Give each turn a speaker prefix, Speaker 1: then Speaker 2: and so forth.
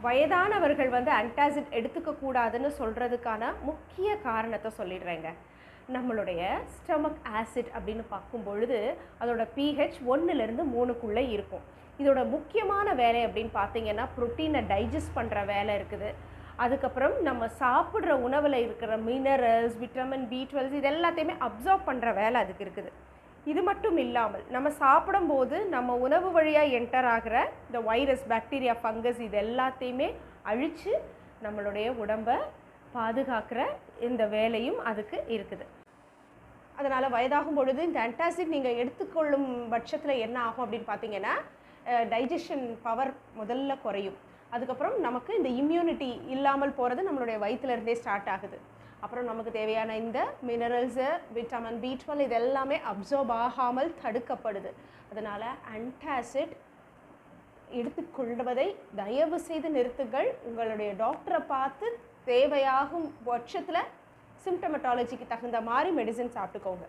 Speaker 1: வயதானவர்கள் வந்து ஆன்டாசிட் எடுத்துக்கக்கூடாதுன்னு சொல்கிறதுக்கான முக்கிய காரணத்தை சொல்லிடுறேங்க. நம்மளுடைய ஸ்டொமக் ஆசிட் அப்படின்னு பார்க்கும் பொழுது அதோட pH 1லேருந்து 3க்குள்ளே இருக்கும். இதோட முக்கியமான வேலை அப்படின்னு பார்த்தீங்கன்னா புரோட்டீனை டைஜஸ்ட் பண்ணுற வேலை இருக்குது. அதுக்கப்புறம் நம்ம சாப்பிட்ற உணவில் இருக்கிற மினரல்ஸ், விட்டமின் B12 இது எல்லாத்தையுமே அப்சார்ப் பண்ணுற வேலை அதுக்கு இருக்குது. இது மட்டும் இல்லாமல் நம்ம சாப்பிடும்போது நம்ம உணவு வழியாக என்டர் ஆகிற இந்த வைரஸ், பாக்டீரியா, ஃபங்கஸ் இது எல்லாத்தையுமே அழித்து நம்மளுடைய உடம்பை பாதுகாக்கிற இந்த வேலையும் அதுக்கு இருக்குது. அதனால் வயதாகும் பொழுது இந்த ஆன்டாசிட் நீங்கள் எடுத்துக்கொள்ளும் பட்சத்தில் என்ன ஆகும் அப்படின்னு பார்த்தீங்கன்னா டைஜஷன் பவர் முதல்ல குறையும். அதுக்கப்புறம் நமக்கு இந்த இம்யூனிட்டி இல்லாமல் போகிறது நம்மளுடைய வயிற்றுலேருந்தே ஸ்டார்ட் ஆகுது. அப்புறம் நமக்கு தேவையான இந்த மினரல்ஸு, விட்டமின் B12 இது எல்லாமே அப்சார்ப் ஆகாமல் தடுக்கப்படுது. அதனால் ஆன்டாசிட் எடுத்துக்கொள்வதை தயவு செய்து நிறுத்துங்கள். உங்களுடைய டாக்டரை பார்த்து தேவையாகும் பட்சத்தில் சிம்டமட்டாலஜிக்கு தகுந்த மாதிரி மெடிசன் சாப்பிட்டுக்கோங்க.